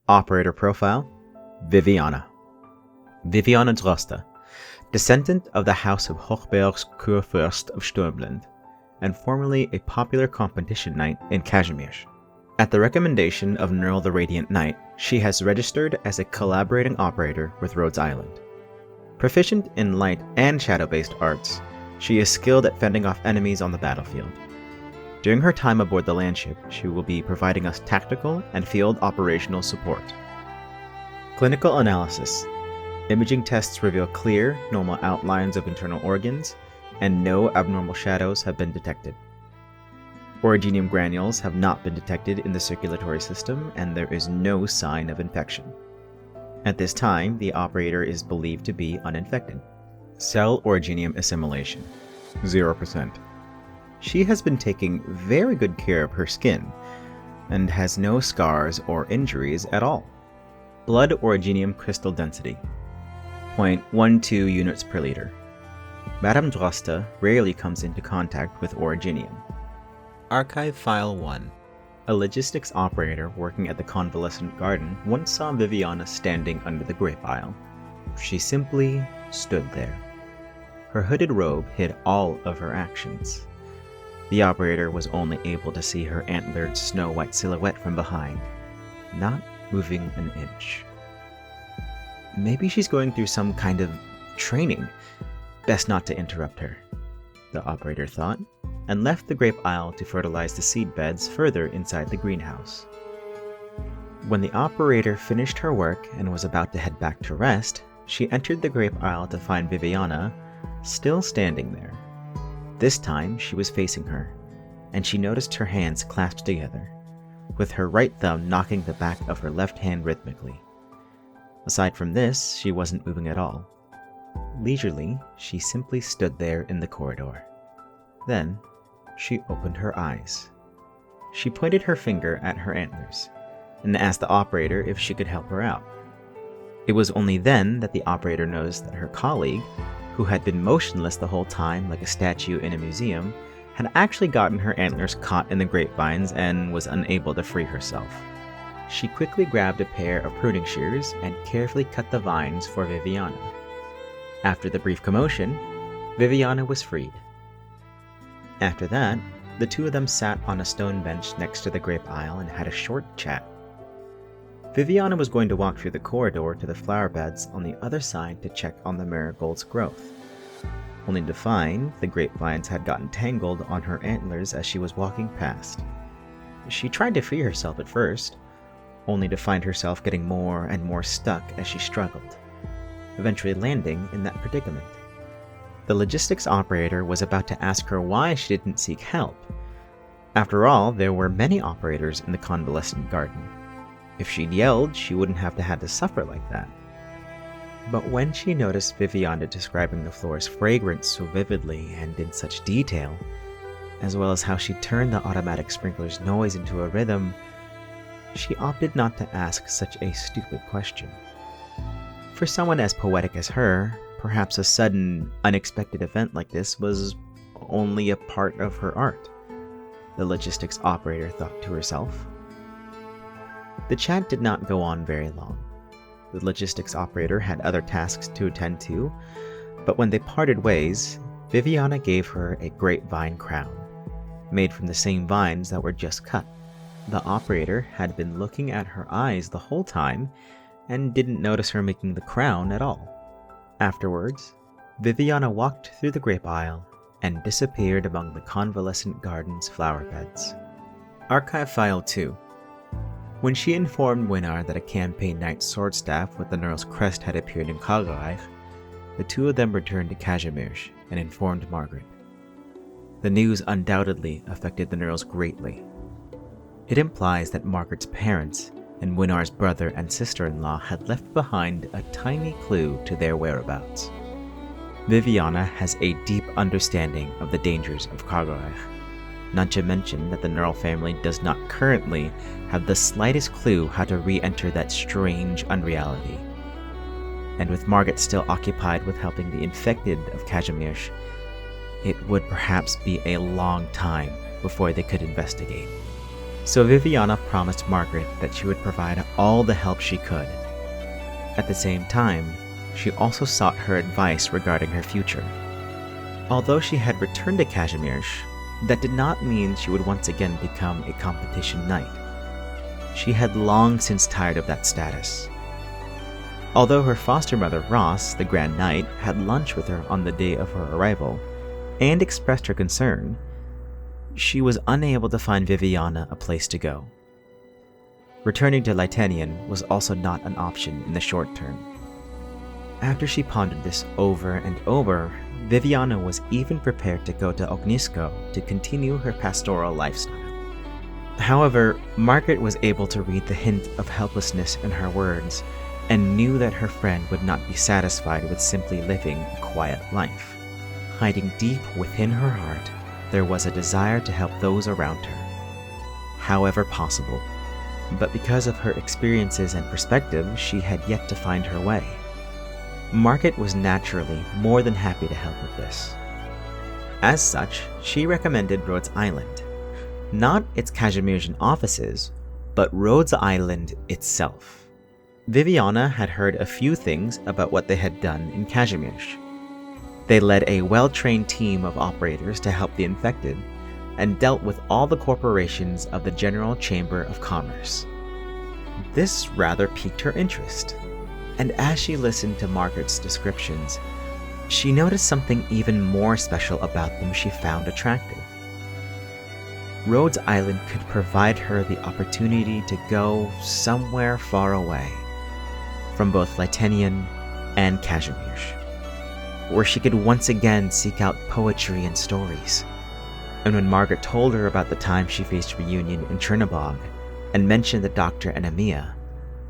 Operator profile, Viviana. Viviana Droste, descendant of the House of Hochberg's Kurfürst of Sturmland, and formerly a popular competition knight in Kazimierz. At the recommendation of Nerl the Radiant Knight, she has registered as a collaborating operator with Rhodes Island. Proficient in light and shadow-based arts, she is skilled at fending off enemies on the battlefield. During her time aboard the landship, she will be providing us tactical and field operational support. Clinical analysis. Imaging tests reveal clear, normal outlines of internal organs, and no abnormal shadows have been detected. Originium granules have not been detected in the circulatory system, and there is no sign of infection. At this time, the operator is believed to be uninfected. Cell originium assimilation, 0%. She has been taking very good care of her skin, and has no scars or injuries at all. Blood originium crystal density, 0.12 units per liter. Madame Droste rarely comes into contact with originium. Archive File 1. A logistics operator working at the convalescent garden once saw Viviana standing under the grape aisle. She simply stood there. Her hooded robe hid all of her actions. The operator was only able to see her antlered snow-white silhouette from behind, not moving an inch. Maybe she's going through some kind of training. Best not to interrupt her, the operator thought, and left the grape aisle to fertilize the seed beds further inside the greenhouse. When the operator finished her work and was about to head back to rest, she entered the grape aisle to find Viviana still standing there. This time she was facing her, and she noticed her hands clasped together, with her right thumb knocking the back of her left hand rhythmically. Aside from this, she wasn't moving at all. Leisurely, she simply stood there in the corridor. Then, she opened her eyes. She pointed her finger at her antlers, and asked the operator if she could help her out. It was only then that the operator noticed that her colleague, who had been motionless the whole time like a statue in a museum, had actually gotten her antlers caught in the grapevines and was unable to free herself. She quickly grabbed a pair of pruning shears and carefully cut the vines for Viviana. After the brief commotion, Viviana was freed. After that, the two of them sat on a stone bench next to the grape aisle and had a short chat. Viviana was going to walk through the corridor to the flower beds on the other side to check on the marigold's growth, only to find the grapevines had gotten tangled on her antlers as she was walking past. She tried to free herself at first, only to find herself getting more and more stuck as she struggled, eventually landing in that predicament. The logistics operator was about to ask her why she didn't seek help. After all, there were many operators in the convalescent garden. If she'd yelled, she wouldn't have had to suffer like that. But when she noticed Viviana describing the floor's fragrance so vividly and in such detail, as well as how she turned the automatic sprinkler's noise into a rhythm, she opted not to ask such a stupid question. For someone as poetic as her, perhaps a sudden, unexpected event like this was only a part of her art, the logistics operator thought to herself. The chat did not go on very long. The logistics operator had other tasks to attend to, but when they parted ways, Viviana gave her a grapevine crown, made from the same vines that were just cut. The operator had been looking at her eyes the whole time and didn't notice her making the crown at all. Afterwards, Viviana walked through the grape aisle and disappeared among the convalescent garden's flower beds. Archive File 2. When she informed Winnar that a campaign knight's sword staff with the Nerl's crest had appeared in Kagerreich, the two of them returned to Kazimierz and informed Margaret. The news undoubtedly affected the Nerls greatly. It implies that Margaret's parents and Winnar's brother and sister-in-law had left behind a tiny clue to their whereabouts. Viviana has a deep understanding of the dangers of Kagerreich, not to mention that the Nerl family does not currently have the slightest clue how to re-enter that strange unreality. And with Margaret still occupied with helping the infected of Kazimierz, it would perhaps be a long time before they could investigate. So Viviana promised Margaret that she would provide all the help she could. At the same time, she also sought her advice regarding her future. Although she had returned to Kazimierz, that did not mean she would once again become a competition knight. She had long since tired of that status. Although her foster mother Ross, the Grand Knight, had lunch with her on the day of her arrival and expressed her concern, she was unable to find Viviana a place to go. Returning to Lytanian was also not an option in the short term. After she pondered this over and over, Viviana was even prepared to go to Ognisko to continue her pastoral lifestyle. However, Margaret was able to read the hint of helplessness in her words and knew that her friend would not be satisfied with simply living a quiet life. Hiding deep within her heart, there was a desire to help those around her, however possible. But because of her experiences and perspective, she had yet to find her way. Margaret was naturally more than happy to help with this. As such, she recommended Rhodes Island. Not its Kazimierzian offices, but Rhodes Island itself. Viviana had heard a few things about what they had done in Kazimierz. They led a well-trained team of operators to help the infected, and dealt with all the corporations of the General Chamber of Commerce. This rather piqued her interest, and as she listened to Margaret's descriptions, she noticed something even more special about them she found attractive. Rhodes Island could provide her the opportunity to go somewhere far away from both Lytanian and Kazimierz, where she could once again seek out poetry and stories. And when Margaret told her about the time she faced reunion in Chernobog and mentioned the doctor and Emiya,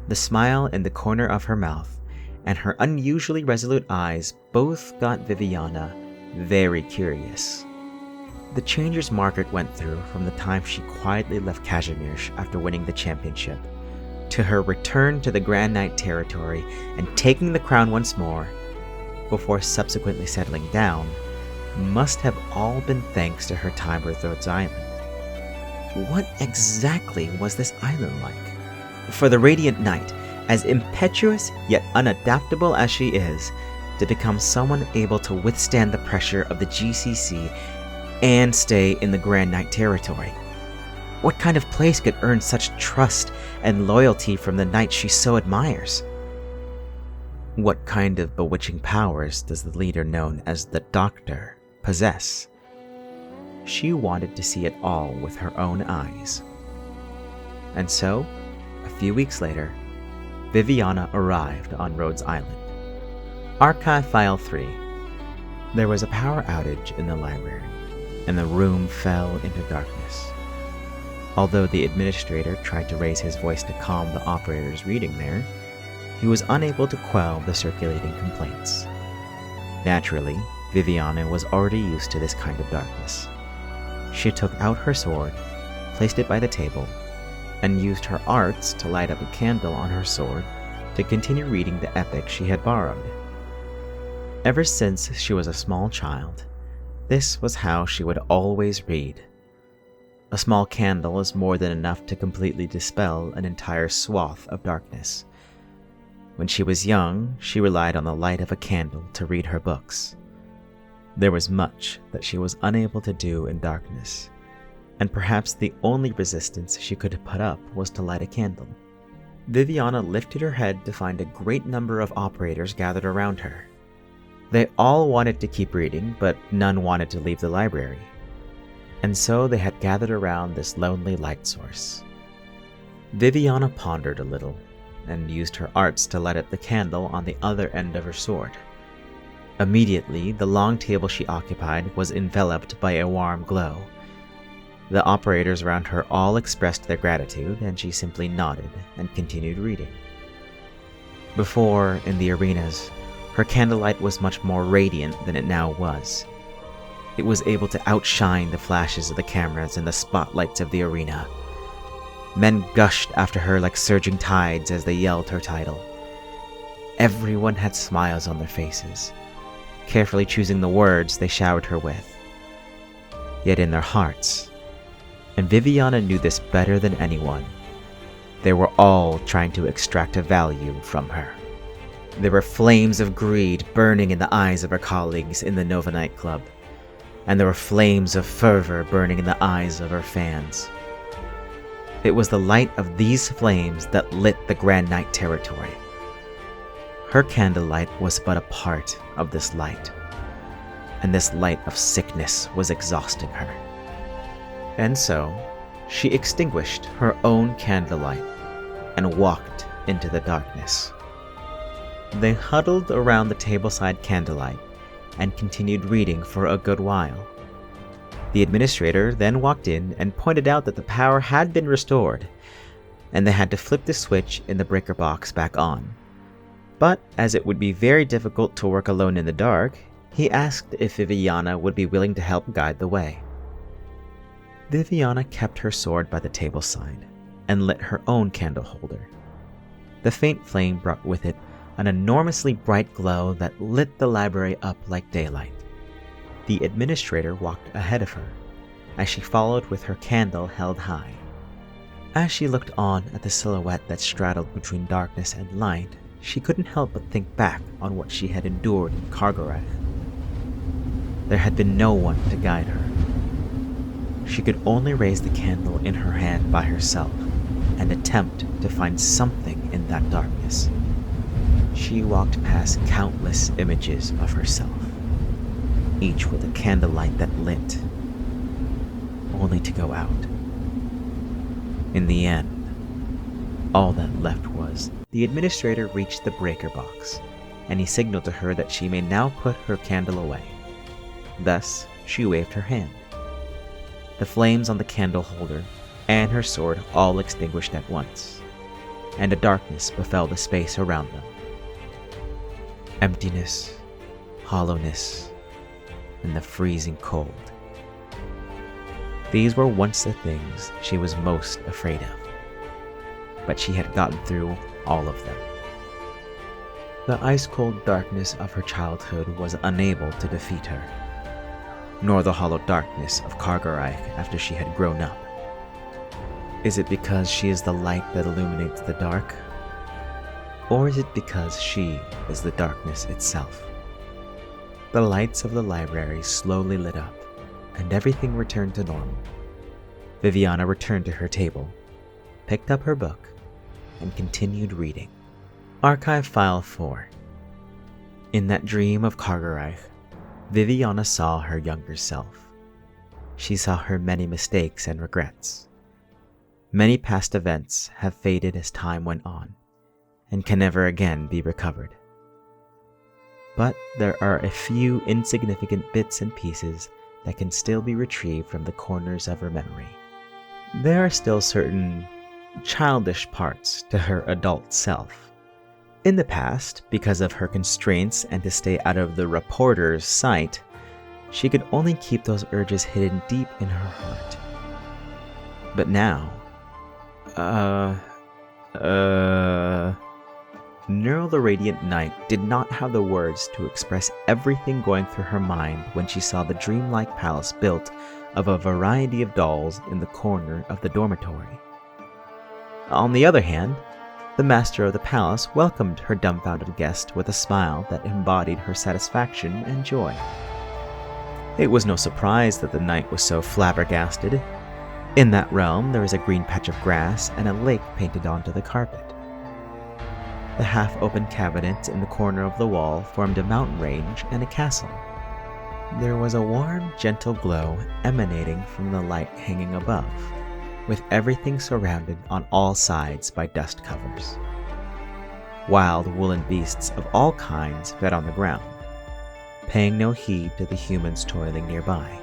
the smile in the corner of her mouth and her unusually resolute eyes both got Viviana very curious. The changes Margaret went through from the time she quietly left Kazimierz after winning the championship, to her return to the Grand Knight territory and taking the crown once more, before subsequently settling down, must have all been thanks to her time with Rhodes Island. What exactly was this island like? For the Radiant Knight, as impetuous yet unadaptable as she is, to become someone able to withstand the pressure of the GCC and stay in the Grand Knight territory. What kind of place could earn such trust and loyalty from the knight she so admires? What kind of bewitching powers does the leader known as the Doctor possess? She wanted to see it all with her own eyes. And so, a few weeks later, Viviana arrived on Rhodes Island. Archive File 3. There was a power outage in the library, and the room fell into darkness. Although the administrator tried to raise his voice to calm the operators reading there, he was unable to quell the circulating complaints. Naturally, Viviana was already used to this kind of darkness. She took out her sword, placed it by the table, and used her arts to light up a candle on her sword to continue reading the epic she had borrowed. Ever since she was a small child, this was how she would always read. A small candle is more than enough to completely dispel an entire swath of darkness. When she was young, she relied on the light of a candle to read her books. There was much that she was unable to do in darkness, and perhaps the only resistance she could put up was to light a candle. Viviana lifted her head to find a great number of operators gathered around her. They all wanted to keep reading, but none wanted to leave the library. And so they had gathered around this lonely light source. Viviana pondered a little, and used her arts to light up the candle on the other end of her sword. Immediately, the long table she occupied was enveloped by a warm glow. The operators around her all expressed their gratitude, and she simply nodded and continued reading. Before, in the arenas, her candlelight was much more radiant than it now was. It was able to outshine the flashes of the cameras and the spotlights of the arena. Men gushed after her like surging tides as they yelled her title. Everyone had smiles on their faces, carefully choosing the words they showered her with. Yet in their hearts, And Viviana knew this better than anyone. They were all trying to extract a value from her. There were flames of greed burning in the eyes of her colleagues in the Nova nightclub, and there were flames of fervor burning in the eyes of her fans. It was the light of these flames that lit the Grand Night territory. Her candlelight was but a part of this light, and this light of sickness was exhausting her. And so, she extinguished her own candlelight and walked into the darkness. They huddled around the tableside candlelight and continued reading for a good while. The administrator then walked in and pointed out that the power had been restored, and they had to flip the switch in the breaker box back on. But as it would be very difficult to work alone in the dark, he asked if Viviana would be willing to help guide the way. Viviana kept her sword by the table side and lit her own candle holder. The faint flame brought with it an enormously bright glow that lit the library up like daylight. The administrator walked ahead of her, as she followed with her candle held high. As she looked on at the silhouette that straddled between darkness and light, she couldn't help but think back on what she had endured in Kargareth. There had been no one to guide her. She could only raise the candle in her hand by herself and attempt to find something in that darkness. She walked past countless images of herself, each with a candlelight that lit, only to go out. In the end, all that left was the administrator reached the breaker box, and he signaled to her that she may now put her candle away. Thus, she waved her hand. The flames on the candle holder and her sword all extinguished at once, and a darkness befell the space around them. Emptiness, hollowness, and the freezing cold. These were once the things she was most afraid of, but she had gotten through all of them. The ice-cold darkness of her childhood was unable to defeat her, nor the hollow darkness of Kargareth after she had grown up. Is it because she is the light that illuminates the dark? Or is it because she is the darkness itself? The lights of the library slowly lit up, and everything returned to normal. Viviana returned to her table, picked up her book, and continued reading. Archive File 4. In that dream of Kargareth, Viviana saw her younger self. She saw her many mistakes and regrets. Many past events have faded as time went on, and can never again be recovered. But there are a few insignificant bits and pieces that can still be retrieved from the corners of her memory. There are still certain childish parts to her adult self. In the past, because of her constraints and to stay out of the reporter's sight, she could only keep those urges hidden deep in her heart. But now, Neural the Radiant Knight did not have the words to express everything going through her mind when she saw the dreamlike palace built of a variety of dolls in the corner of the dormitory. On the other hand, the master of the palace welcomed her dumbfounded guest with a smile that embodied her satisfaction and joy. It was no surprise that the knight was so flabbergasted. In that realm, there is a green patch of grass and a lake painted onto the carpet. The half-open cabinet in the corner of the wall formed a mountain range and a castle. There was a warm, gentle glow emanating from the light hanging above, with everything surrounded on all sides by dust covers. Wild woolen beasts of all kinds fed on the ground, paying no heed to the humans toiling nearby.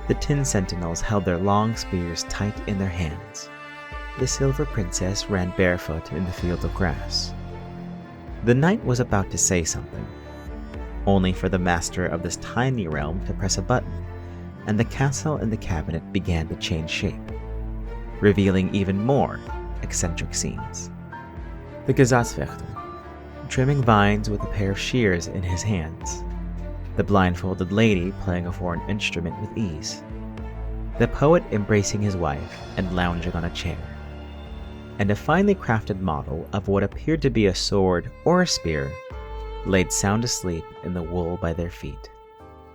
The tin sentinels held their long spears tight in their hands. The silver princess ran barefoot in the field of grass. The knight was about to say something, only for the master of this tiny realm to press a button, and the castle and the cabinet began to change shape, revealing even more eccentric scenes. The Gesatzwächter, trimming vines with a pair of shears in his hands. The blindfolded lady playing a foreign instrument with ease. the poet embracing his wife and lounging on a chair, and a finely crafted model of what appeared to be a sword or a spear laid sound asleep in the wool by their feet.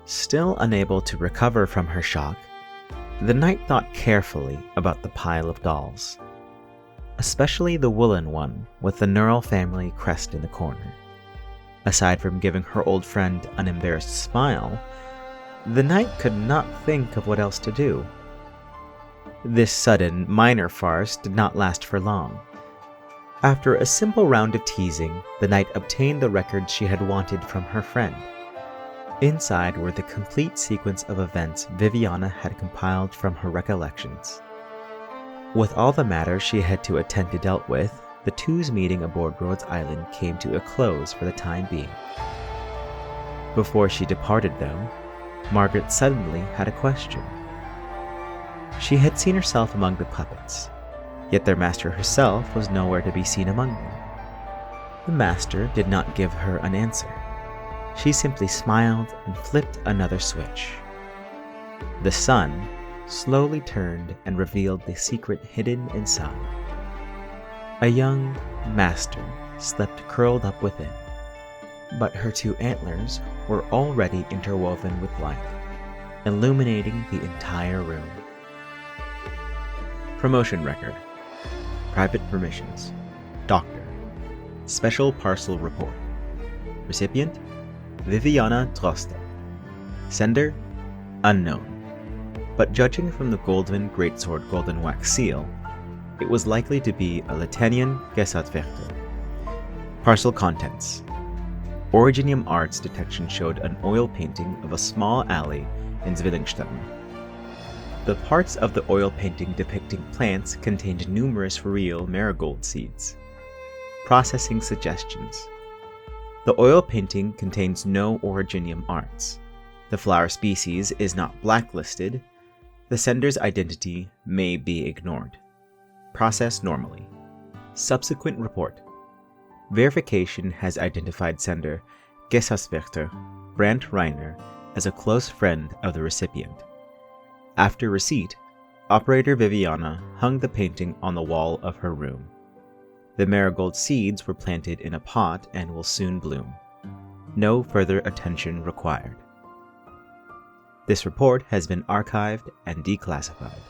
Still unable to recover from her shock, the knight thought carefully about the pile of dolls, especially the woolen one with the Neural family crest in the corner. Aside from giving her old friend an embarrassed smile, the knight could not think of what else to do. This sudden, minor farce did not last for long. After a simple round of teasing, the knight obtained the record she had wanted from her friend. Inside were the complete sequence of events Viviana had compiled from her recollections. With all the matters she had to attend to dealt with, the two's meeting aboard Rhodes Island came to a close for the time being. Before she departed, though, Margaret suddenly had a question. She had seen herself among the puppets, yet their master herself was nowhere to be seen among them. The master did not give her an answer. She simply smiled and flipped another switch. The sun slowly turned and revealed the secret hidden inside. A young master slept curled up within, but her two antlers were already interwoven with light, illuminating the entire room. Promotion record. Private permissions. Doctor. Special parcel report. Recipient: Viviana Droste. Sender: unknown. But judging from the golden greatsword golden wax seal, it was likely to be a Latinian Gesatzwärter. Parcel contents. Originium Arts detection showed an oil painting of a small alley in Zwillingstetten. The parts of the oil painting depicting plants contained numerous real marigold seeds. Processing suggestions. The oil painting contains no Originium Arts. The flower species is not blacklisted. The sender's identity may be ignored. Process normally. Subsequent report. Verification has identified sender Gesatzwärter Brandt Reiner as a close friend of the recipient. After receipt, operator Viviana hung the painting on the wall of her room. The marigold seeds were planted in a pot and will soon bloom. No further attention required. This report has been archived and declassified.